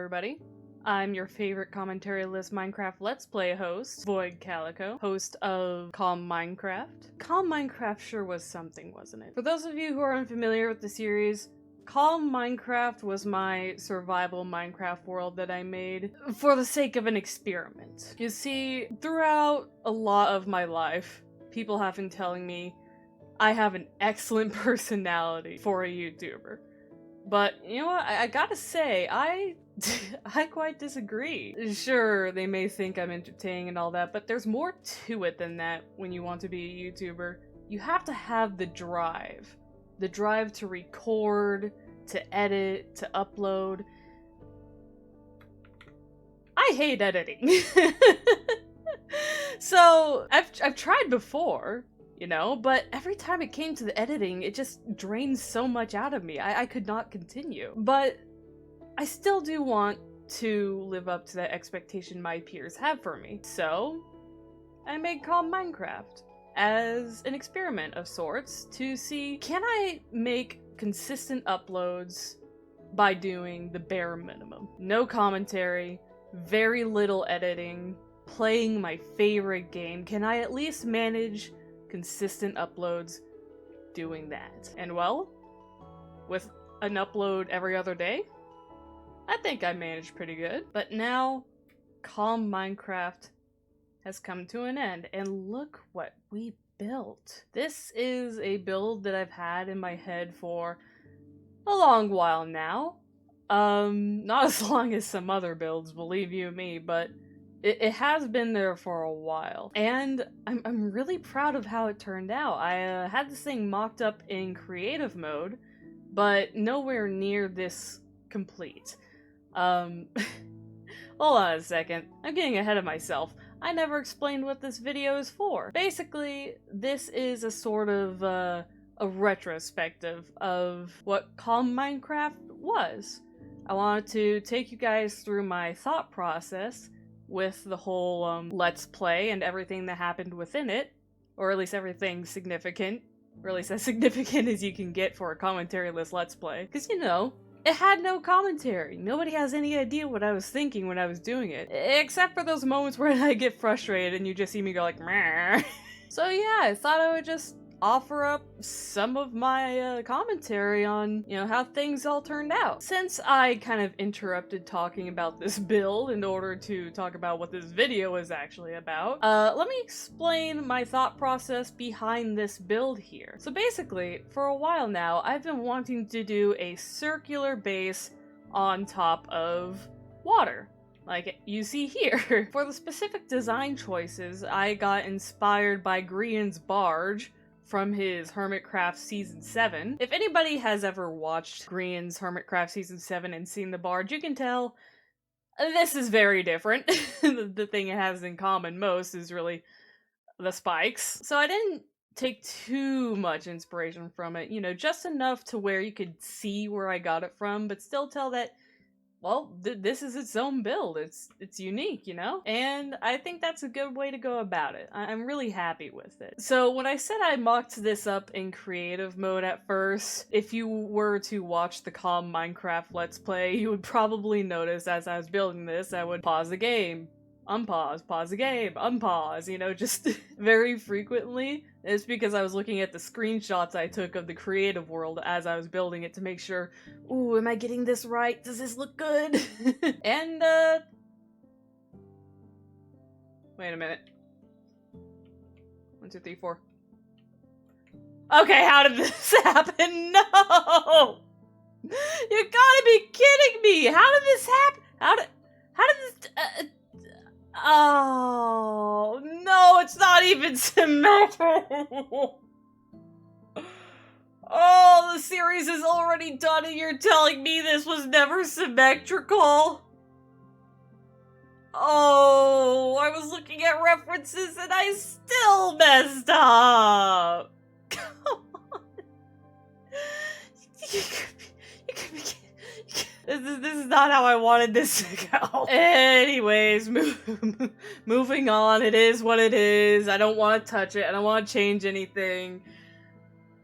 everybody. I'm your favorite commentary list Minecraft Let's Play host, Void Calico, host of Calm Minecraft. Calm Minecraft sure was something, wasn't it? For those of you who are unfamiliar with the series, Calm Minecraft was my survival Minecraft world that I made for the sake of an experiment. You see, throughout a lot of my life, people have been telling me I have an excellent personality for a YouTuber. But, you know what, I gotta say, I quite disagree. Sure, they may think I'm entertaining and all that, but there's more to it than that when you want to be a YouTuber. You have to have the drive. The drive to record, to edit, to upload. I hate editing. So, I've tried before, you know, but every time it came to the editing, it just drained so much out of me. I could not continue. But I still do want to live up to that expectation my peers have for me. So, I made Calm Minecraft as an experiment of sorts to see, can I make consistent uploads by doing the bare minimum? No commentary, very little editing, playing my favorite game. Can I at least manage consistent uploads doing that? And well, with an upload every other day, I think I managed pretty good. But now, Calm Minecraft has come to an end, and look what we built. This is a build that I've had in my head for a long while now. Not as long as some other builds, believe you me, but it has been there for a while, and I'm really proud of how it turned out. I had this thing mocked up in creative mode, but nowhere near this complete. Hold on a second, I'm getting ahead of myself. I never explained what this video is for. Basically, this is a sort of a retrospective of what Calm Minecraft was. I wanted to take you guys through my thought process with the whole Let's Play and everything that happened within it, or at least everything significant, or at least as significant as you can get for a commentary list Let's Play. Because, you know, it had no commentary. Nobody has any idea what I was thinking when I was doing it. Except for those moments where I get frustrated and you just see me go like, meh. So yeah, I thought I would just offer up some of my commentary on, you know, how things all turned out. Since I kind of interrupted talking about this build in order to talk about what this video is actually about, let me explain my thought process behind this build here. So basically, for a while now, I've been wanting to do a circular base on top of water, like you see here. For the specific design choices, I got inspired by Grian's barge from his Hermitcraft Season 7. If anybody has ever watched Grian's Hermitcraft Season 7 and seen the barge, you can tell this is very different. The thing it has in common most is really the spikes. So I didn't take too much inspiration from it, you know, just enough to where you could see where I got it from, but still tell that, well, this is its own build. It's unique, you know? And I think that's a good way to go about it. I'm really happy with it. So when I said I mocked this up in creative mode at first, if you were to watch the Calm Minecraft Let's Play, you would probably notice as I was building this, I would pause the game, unpause, pause the game, unpause, you know, just very frequently. It's because I was looking at the screenshots I took of the creative world as I was building it to make sure, ooh, am I getting this right? Does this look good? And, wait a minute. 1, 2, 3, 4. Okay, how did this happen? No! You gotta be kidding me! How did this happen? How did this, oh, no, it's not even symmetrical. Oh, the series is already done and you're telling me this was never symmetrical? Oh, I was looking at references and I still messed up. Come on. You could be kidding. This is not how I wanted this to go. Anyways, moving on. It is what it is. I don't want to touch it. I don't want to change anything.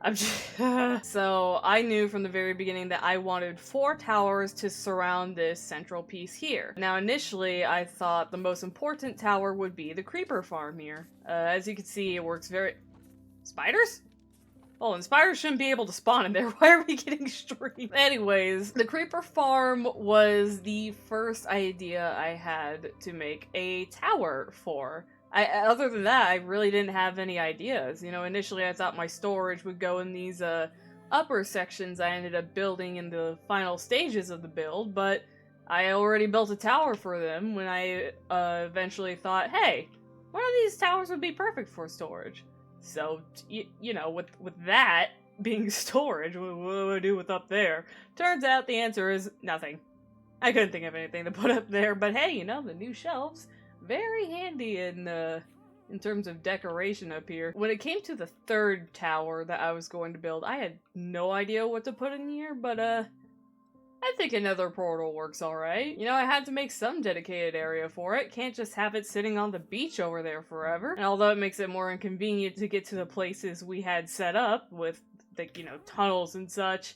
I'm just so I knew from the very beginning that I wanted 4 towers to surround this central piece here. Now initially I thought the most important tower would be the creeper farm here. As you can see, it works very... Spiders? Oh, and spiders shouldn't be able to spawn in there. Why are we getting streamed? Anyways, the creeper farm was the first idea I had to make a tower for. Other than that, I really didn't have any ideas. You know, initially I thought my storage would go in these, upper sections I ended up building in the final stages of the build, but I already built a tower for them when I, eventually thought, hey, one of these towers would be perfect for storage. So, you know, with that being storage, what do I do with up there? Turns out the answer is nothing. I couldn't think of anything to put up there, but hey, you know, the new shelves, very handy in terms of decoration up here. When it came to the 3rd tower that I was going to build, I had no idea what to put in here, but I think another portal works alright. You know, I had to make some dedicated area for it. Can't just have it sitting on the beach over there forever. And although it makes it more inconvenient to get to the places we had set up with, the, you know, tunnels and such,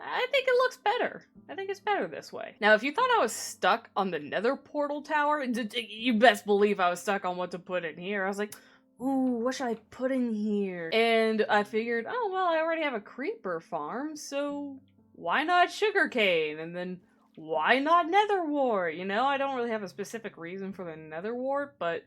I think it looks better. I think it's better this way. Now, if you thought I was stuck on the nether portal tower, you best believe I was stuck on what to put in here. I was like, ooh, what should I put in here? And I figured, oh, well, I already have a creeper farm, so why not sugarcane? And then why not nether wart? You know, I don't really have a specific reason for the nether wart, but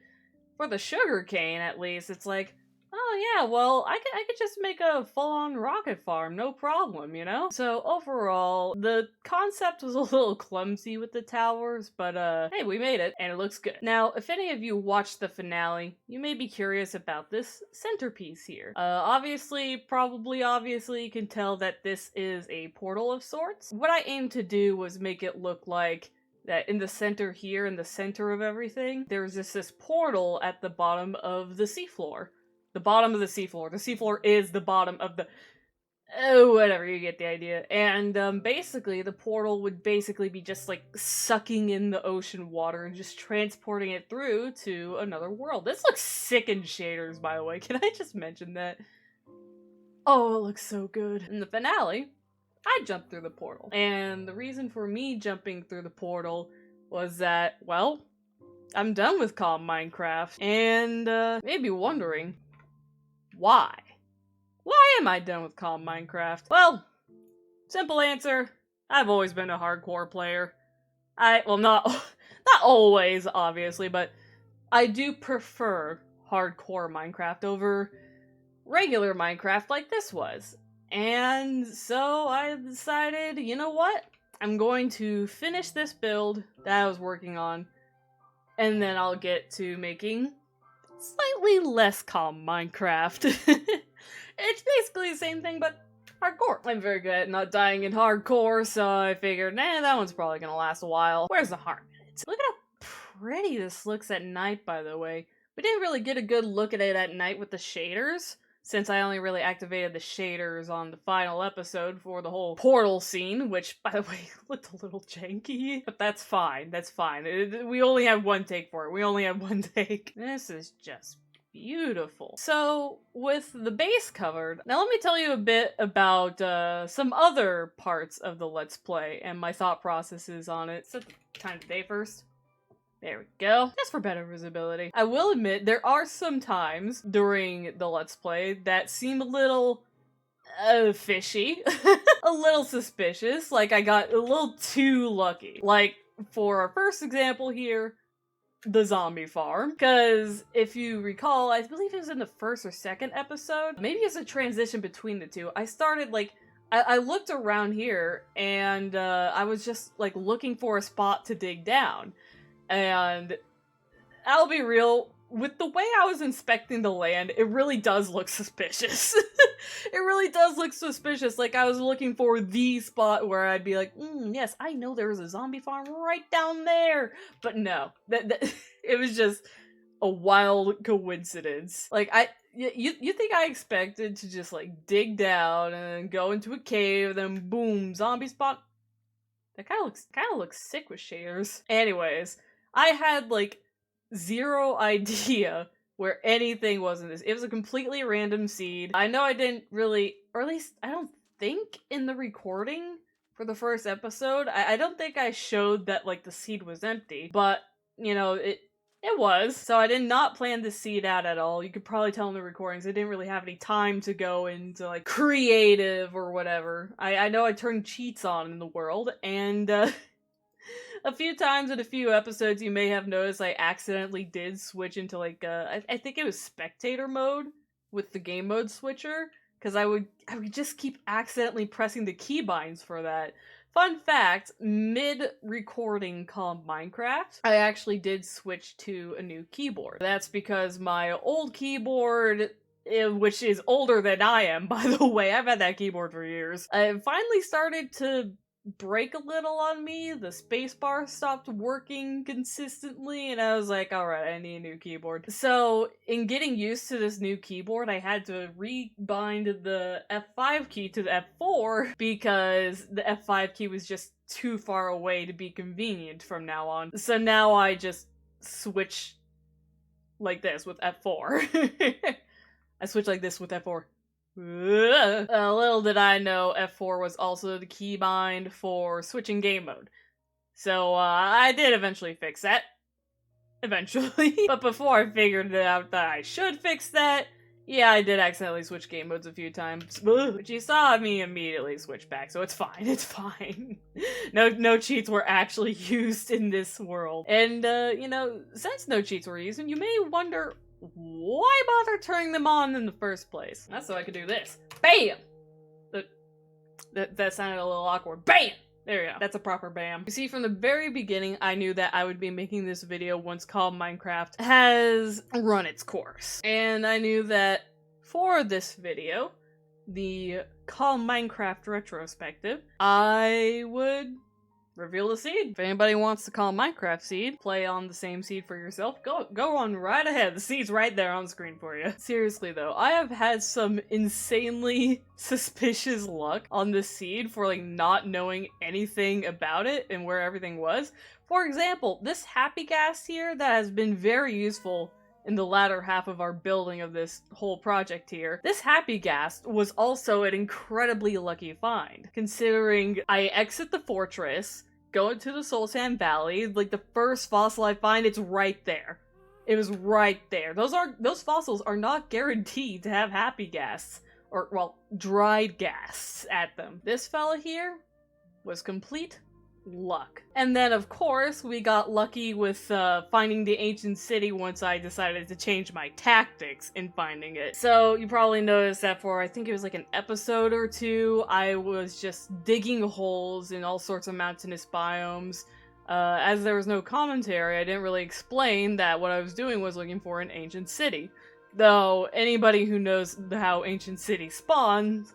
for the sugarcane, at least, it's like, oh yeah, well, I could just make a full-on rocket farm, no problem, you know? So overall, the concept was a little clumsy with the towers, but hey, we made it, and it looks good. Now, if any of you watched the finale, you may be curious about this centerpiece here. Obviously, you can tell that this is a portal of sorts. What I aimed to do was make it look like that in the center here, in the center of everything, there's this portal at the bottom of the seafloor. The bottom of the seafloor. The seafloor is the bottom of the... Oh, whatever, you get the idea. And, basically, the portal would basically be just, like, sucking in the ocean water and just transporting it through to another world. This looks sick in shaders, by the way. Can I just mention that? Oh, it looks so good. In the finale, I jumped through the portal. And the reason for me jumping through the portal was that, well, I'm done with Calm Minecraft. And, maybe wondering, why? Why am I done with Calm Minecraft? Well, simple answer, I've always been a hardcore player. Well, not always, obviously, but I do prefer hardcore Minecraft over regular Minecraft like this was. And so I decided, you know what? I'm going to finish this build that I was working on, and then I'll get to making slightly less calm Minecraft. It's basically the same thing, but hardcore. I'm very good at not dying in hardcore, so I figured, nah, that one's probably gonna last a while. Where's the heart? Look at how pretty this looks at night, by the way. We didn't really get a good look at it at night with the shaders, since I only really activated the shaders on the final episode for the whole portal scene, which, by the way, looked a little janky, but that's fine, that's fine. We only have one take for it, we only have one take. This is just beautiful. So, with the base covered, now let me tell you a bit about some other parts of the Let's Play and my thought processes on it. Set the time today first. There we go. Just for better visibility. I will admit, there are some times during the Let's Play that seem a little fishy. A little suspicious. Like, I got a little too lucky. Like, for our first example here, the zombie farm. Because if you recall, I believe it was in the first or second episode, maybe it's a transition between the two. I started, like, I looked around here, and I was just, like, looking for a spot to dig down. And I'll be real, with the way I was inspecting the land, it really does look suspicious. It really does look suspicious. Like, I was looking for the spot where I'd be like, yes, I know there was a zombie farm right down there. But no, it was just a wild coincidence. Like, you think I expected to just, like, dig down and go into a cave, then boom, zombie spot? That kind of looks sick with shaders. Anyways, I had, like, zero idea where anything was in this. It was a completely random seed. I know I didn't really, or at least I don't think in the recording for the first episode, I don't think I showed that like the seed was empty, but you know, it was. So I did not plan this seed out at all. You could probably tell in the recordings I didn't really have any time to go into like creative or whatever. I know I turned cheats on in the world, and a few times in a few episodes you may have noticed I accidentally did switch into like I think it was spectator mode with the game mode switcher, because I would just keep accidentally pressing the keybinds for that. Fun fact, mid-recording Calm Minecraft, I actually did switch to a new keyboard. That's because my old keyboard, which is older than I am, by the way, I've had that keyboard for years, I finally started to break a little on me. The spacebar stopped working consistently, and I was like, alright, I need a new keyboard. So, in getting used to this new keyboard, I had to rebind the F5 key to the F4 because the F5 key was just too far away to be convenient from now on. So now I just switch like this with F4. I switch like this with F4. Little did I know F4 was also the keybind for switching game mode. So, I did eventually fix that. Eventually. But before I figured out that I should fix that, yeah, I did accidentally switch game modes a few times. But you saw me immediately switch back, so it's fine, it's fine. No cheats were actually used in this world. And, you know, since no cheats were used, you may wonder, why bother turning them on in the first place? That's so I could do this. BAM! That sounded a little awkward. BAM! There we go. That's a proper BAM. You see, from the very beginning, I knew that I would be making this video once Calm Minecraft has run its course. And I knew that for this video, the Calm Minecraft retrospective, I would reveal the seed. If anybody wants to call Minecraft seed, play on the same seed for yourself, go on right ahead. The seed's right there on screen for you. Seriously though, I have had some insanely suspicious luck on this seed for like not knowing anything about it and where everything was. For example, this happy gas here that has been very useful in the latter half of our building of this whole project here. This happy gas was also an incredibly lucky find, considering I exit the fortress, go into the Soul Sand Valley, like the first fossil I find, it's right there. It was right there. Those fossils are not guaranteed to have happy gas, or well, dried gas at them. This fella here was complete luck. And then, of course, we got lucky with finding the ancient city once I decided to change my tactics in finding it. So, you probably noticed that for, I think it was like an episode or two, I was just digging holes in all sorts of mountainous biomes. As there was no commentary, I didn't really explain that what I was doing was looking for an ancient city. Though, anybody who knows how ancient cities spawn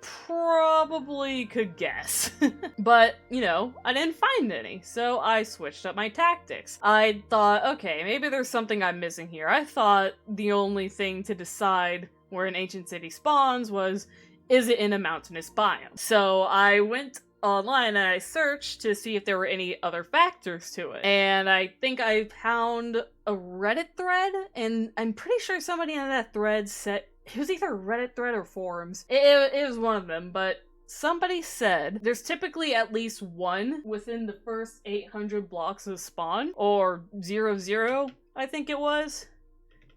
probably could guess. But, you know, I didn't find any, so I switched up my tactics. I thought, okay, maybe there's something I'm missing here. I thought the only thing to decide where an ancient city spawns was, is it in a mountainous biome? So I went online and I searched to see if there were any other factors to it. And I think I found a Reddit thread, and I'm pretty sure somebody in that thread said, it was either a Reddit thread or forums. It was one of them, but somebody said there's typically at least one within the first 800 blocks of spawn, or 00, I think it was.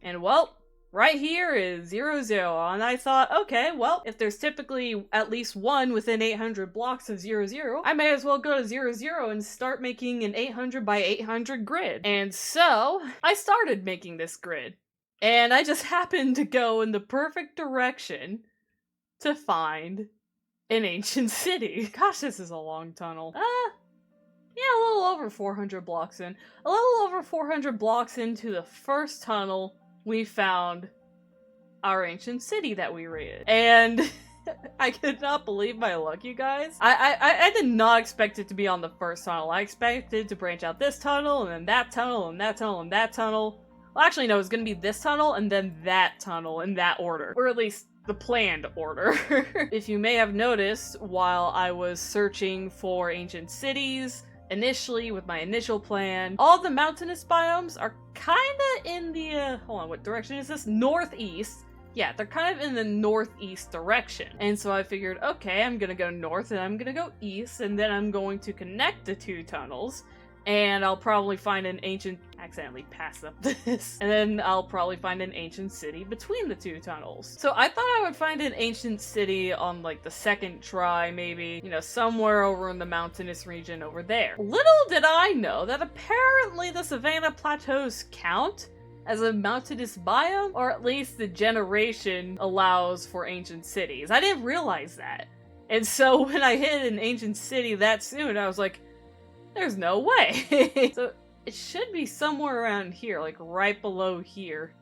And well, right here is 00, and I thought, okay, well, if there's typically at least one within 800 blocks of 00, I may as well go to 00 and start making an 800 by 800 grid. And so, I started making this grid. And I just happened to go in the perfect direction to find an ancient city. Gosh, this is a long tunnel. Yeah, a little over 400 blocks in. A little over 400 blocks into the first tunnel, we found our ancient city that we raided. And I could not believe my luck, you guys. I did not expect it to be on the first tunnel. I expected to branch out this tunnel, and then that tunnel, and that tunnel, and that tunnel. Well, actually, no, it's gonna be this tunnel, and then that tunnel, in that order. Or at least, the planned order. If you may have noticed, while I was searching for ancient cities initially with my initial plan, all the mountainous biomes are kinda in the, hold on, what direction is this? Northeast. Yeah, they're kind of in the northeast direction. And so I figured, okay, I'm gonna go north and I'm gonna go east, and then I'm going to connect the two tunnels, and I'll probably find an ancient, accidentally passed up this, and then I'll probably find an ancient city between the two tunnels. So I thought I would find an ancient city on like the second try, maybe, you know, somewhere over in the mountainous region over there. Little did I know that apparently the Savannah Plateaus count as a mountainous biome, or at least the generation allows for ancient cities. I didn't realize that. And so when I hit an ancient city that soon, I was like, there's no way. So it should be somewhere around here, like right below here.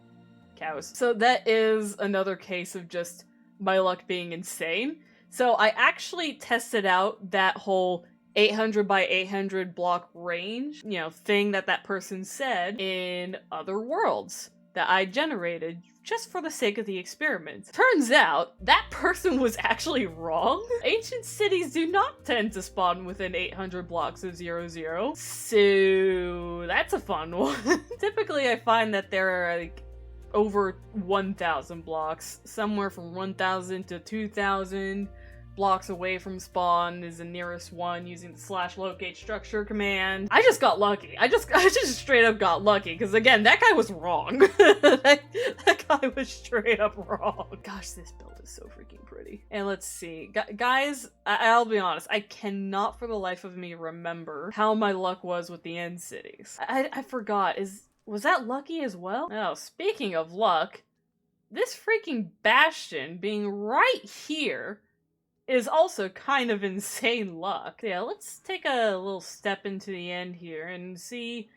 Cows. So that is another case of just my luck being insane. So I actually tested out that whole 800 by 800 block range, you know, thing that person said in other worlds that I generated just for the sake of the experiment. Turns out that person was actually wrong. Ancient cities do not tend to spawn within 800 blocks of 00. So that's a fun one. Typically I find that there are like over 1,000 blocks, somewhere from 1,000 to 2,000. Blocks away from spawn is the nearest one using the /locate structure command. I just got lucky. I just straight up got lucky, because again, that guy was wrong. that guy was straight up wrong. Gosh, this build is so freaking pretty. And let's see. Guys, I'll be honest, I cannot for the life of me remember how my luck was with the end cities. I forgot. Was that lucky as well? Oh, speaking of luck, this freaking bastion being right here is also kind of insane luck. Yeah, let's take a little step into the end here and see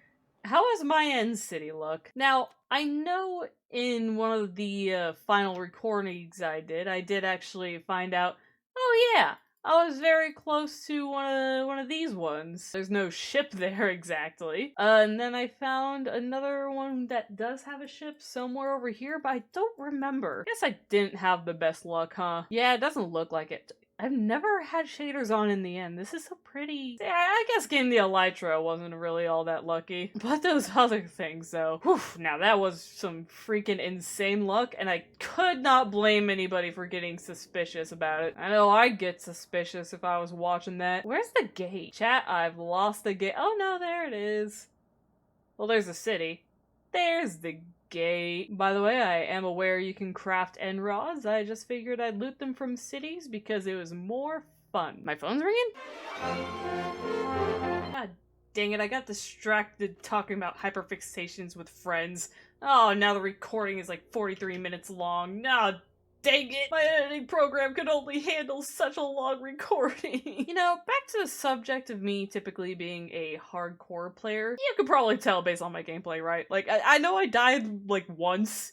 how is my end city look. Now, I know in one of the final recordings I did actually find out, oh yeah, I was very close to one of these ones. There's no ship there exactly. And then I found another one that does have a ship somewhere over here, but I don't remember. Guess I didn't have the best luck, huh? Yeah, it doesn't look like it. I've never had shaders on in the end. This is so pretty. Yeah, I guess getting the elytra wasn't really all that lucky. But those other things, though. Whew, now that was some freaking insane luck, and I could not blame anybody for getting suspicious about it. I know I'd get suspicious if I was watching that. Where's the gate? Chat, I've lost the gate. Oh no, there it is. Well, there's the city. There's the gate. By the way, I am aware you can craft end rods. I just figured I'd loot them from cities because it was more fun. My phone's ringing? God dang it, I got distracted talking about hyperfixations with friends. Oh, now the recording is like 43 minutes long. No, dang it! My editing program could only handle such a long recording. You know, back to the subject of me typically being a hardcore player. You could probably tell based on my gameplay, right? Like, I know I died, like, once.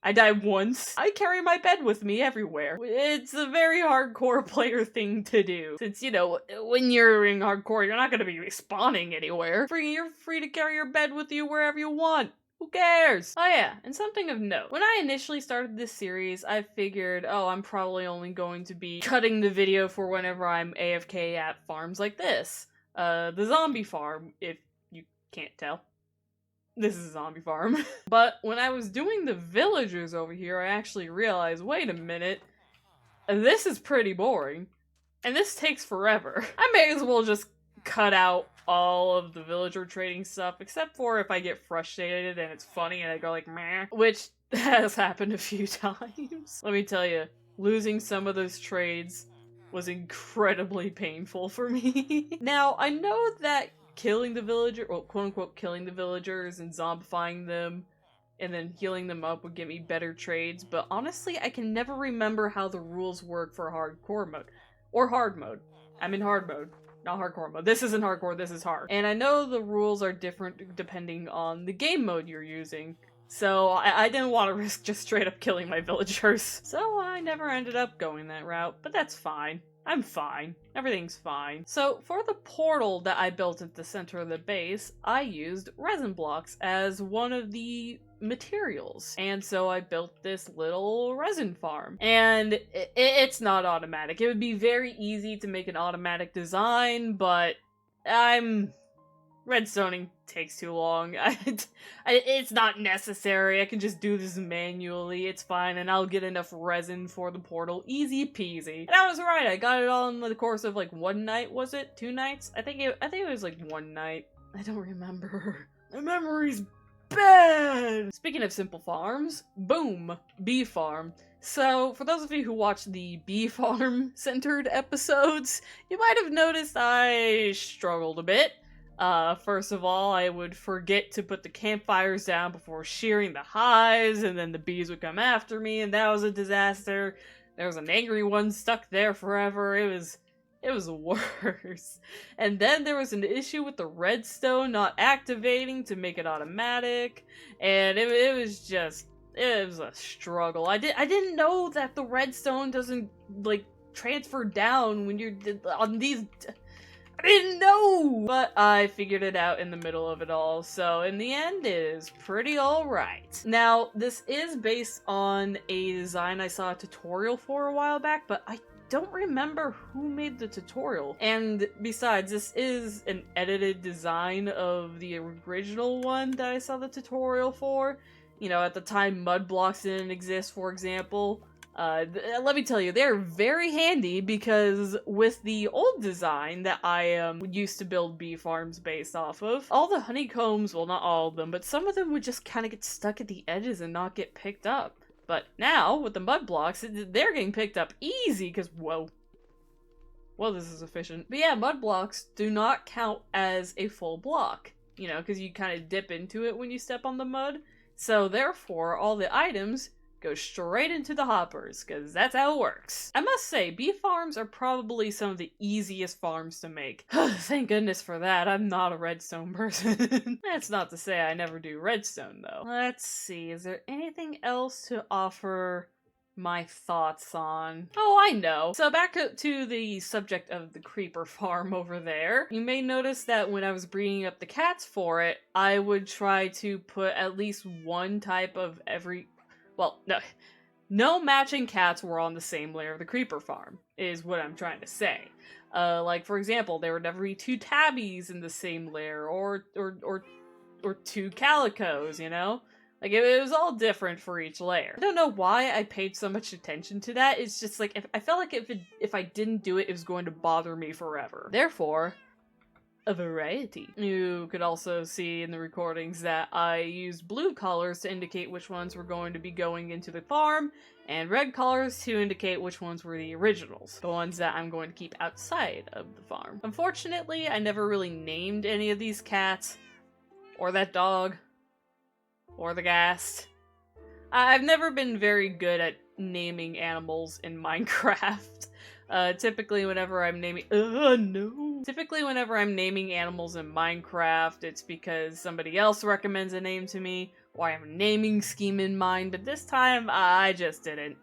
I died once. I carry my bed with me everywhere. It's a very hardcore player thing to do. Since, you know, when you're in hardcore, you're not gonna be spawning anywhere. You're free to carry your bed with you wherever you want. Who cares? Oh yeah, and something of note. When I initially started this series, I figured, oh, I'm probably only going to be cutting the video for whenever I'm AFK at farms like this. The zombie farm, if you can't tell. This is a zombie farm. But when I was doing the villagers over here, I actually realized, wait a minute, this is pretty boring. And this takes forever. I may as well just cut out all of the villager trading stuff, except for if I get frustrated and it's funny and I go like, meh, which has happened a few times. Let me tell you, losing some of those trades was incredibly painful for me. Now, I know that killing the villager, well, quote unquote, killing the villagers and zombifying them and then healing them up would give me better trades, but honestly, I can never remember how the rules work for hardcore mode. Or hard mode. I'm in hard mode. Not hardcore mode. This isn't hardcore, this is hard. And I know the rules are different depending on the game mode you're using. So I didn't want to risk just straight up killing my villagers. So I never ended up going that route, but that's fine. I'm fine. Everything's fine. So for the portal that I built at the center of the base, I used resin blocks as one of the materials. And so I built this little resin farm. And it's not automatic. It would be very easy to make an automatic design, but Redstoning takes too long. It's not necessary. I can just do this manually. It's fine, and I'll get enough resin for the portal. Easy peasy. And I was right. I got it all in the course of like 1 night. Was it 2 nights? I think it was like 1 night. I don't remember. My memory's bad. Speaking of simple farms, boom, bee farm. So, for those of you who watched the bee farm centered episodes, you might have noticed I struggled a bit. First of all, I would forget to put the campfires down before shearing the hives, and then the bees would come after me, and that was a disaster. There was an angry one stuck there forever. It was the worst. And then there was an issue with the redstone not activating to make it automatic, and it was a struggle. I didn't know that the redstone doesn't, like, transfer down when you're on these... I didn't know! But I figured it out in the middle of it all, so in the end, it is pretty alright. Now, this is based on a design I saw a tutorial for a while back, but I don't remember who made the tutorial. And besides, this is an edited design of the original one that I saw the tutorial for. You know, at the time mud blocks didn't exist, for example. Let me tell you, they're very handy because with the old design that I used to build bee farms based off of, all the honeycombs, well, not all of them, but some of them would just kind of get stuck at the edges and not get picked up. But now, with the mud blocks, they're getting picked up easy because, whoa. Well, this is efficient. But yeah, mud blocks do not count as a full block, you know, because you kind of dip into it when you step on the mud. So therefore, all the items go straight into the hoppers, because that's how it works. I must say, bee farms are probably some of the easiest farms to make. Thank goodness for that, I'm not a redstone person. That's not to say I never do redstone, though. Let's see, is there anything else to offer my thoughts on? Oh, I know. So back to the subject of the creeper farm over there. You may notice that when I was bringing up the cats for it, I would try to put at least one type of every... Well, no matching cats were on the same layer of the creeper farm, is what I'm trying to say. Like, for example, there would never be 2 tabbies in the same layer, or 2 calicos, you know? Like, it was all different for each layer. I don't know why I paid so much attention to that. It's just like, I felt like if I didn't do it, it was going to bother me forever. Therefore, a variety. You could also see in the recordings that I used blue colors to indicate which ones were going to be going into the farm, and red colors to indicate which ones were the originals, the ones that I'm going to keep outside of the farm. Unfortunately, I never really named any of these cats, or that dog, or the ghast. I've never been very good at naming animals in Minecraft. Typically whenever I'm naming animals in Minecraft, it's because somebody else recommends a name to me, or I have a naming scheme in mind, but this time, I just didn't.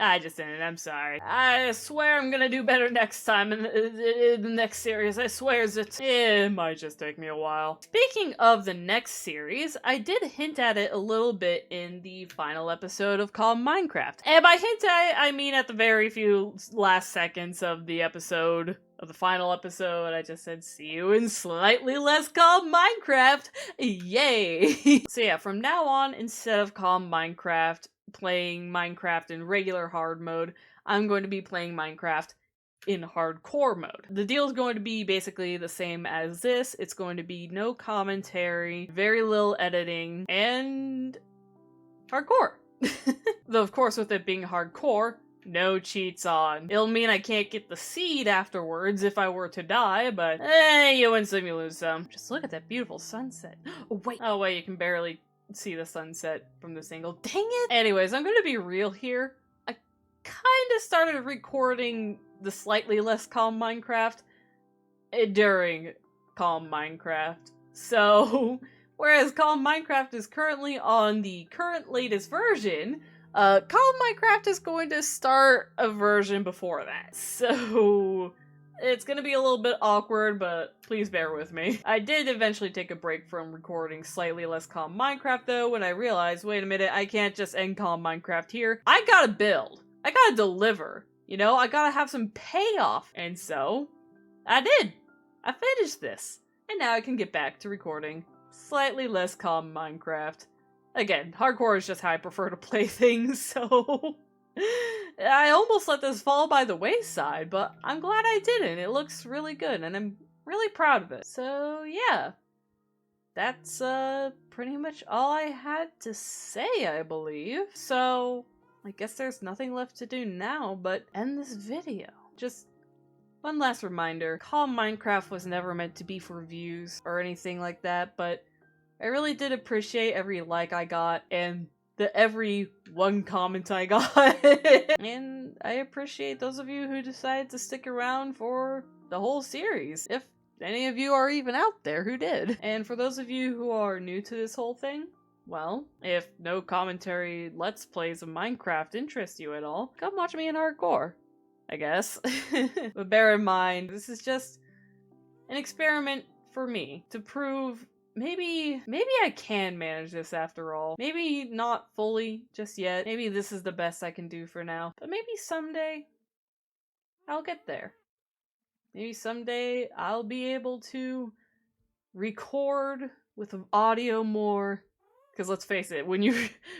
I'm sorry. I swear I'm gonna do better next time in the next series. I swear it might just take me a while. Speaking of the next series, I did hint at it a little bit in the final episode of Calm Minecraft. And by hint I mean at the very few last seconds of the episode, of the final episode, I just said, see you in slightly less Calm Minecraft. Yay! So yeah, from now on, instead of Calm Minecraft, playing Minecraft in regular hard mode, I'm going to be playing Minecraft in hardcore mode. The deal is going to be basically the same as this. It's going to be no commentary, very little editing, and hardcore. Though of course with it being hardcore, no cheats on. It'll mean I can't get the seed afterwards if I were to die, but you win some, you lose some. Just look at that beautiful sunset. Oh wait, you can barely see the sunset from this angle. Dang it! Anyways, I'm gonna be real here. I kinda started recording the slightly less calm Minecraft during Calm Minecraft. So, whereas Calm Minecraft is currently on the current latest version, Calm Minecraft is going to start a version before that. So, it's gonna be a little bit awkward, but please bear with me. I did eventually take a break from recording slightly less Calm Minecraft though, when I realized, wait a minute, I can't just end Calm Minecraft here. I gotta build. I gotta deliver. You know, I gotta have some payoff. And so, I did. I finished this, and now I can get back to recording slightly less calm Minecraft. Again, hardcore is just how I prefer to play things, so I almost let this fall by the wayside, but I'm glad I didn't. It looks really good, and I'm really proud of it. So yeah, that's pretty much all I had to say, I believe. So I guess there's nothing left to do now but end this video. Just one last reminder, Calm Minecraft was never meant to be for views or anything like that, but I really did appreciate every like I got and every one comment I got. And I appreciate those of you who decided to stick around for the whole series, if any of you are even out there who did. And for those of you who are new to this whole thing, well, if no commentary Let's Plays of Minecraft interest you at all, come watch me in hardcore, I guess. But bear in mind, this is just an experiment for me to prove maybe I can manage this after all. Maybe not fully just yet. Maybe this is the best I can do for now. But maybe someday I'll get there. Maybe someday I'll be able to record with audio more. Because let's face it, when you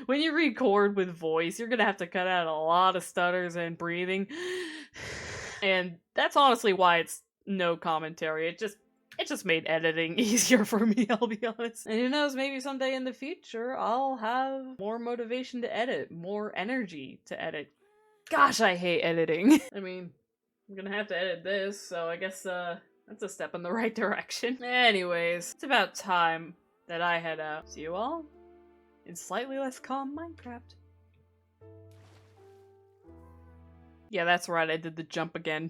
record with voice, you're gonna have to cut out a lot of stutters and breathing. And that's honestly why it's no commentary. It just made editing easier for me, I'll be honest. And who knows, maybe someday in the future, I'll have more motivation to edit, more energy to edit. Gosh, I hate editing. I mean, I'm gonna have to edit this, so I guess, that's a step in the right direction. Anyways, it's about time that I head out. See you all in slightly less calm Minecraft. Yeah, that's right, I did the jump again.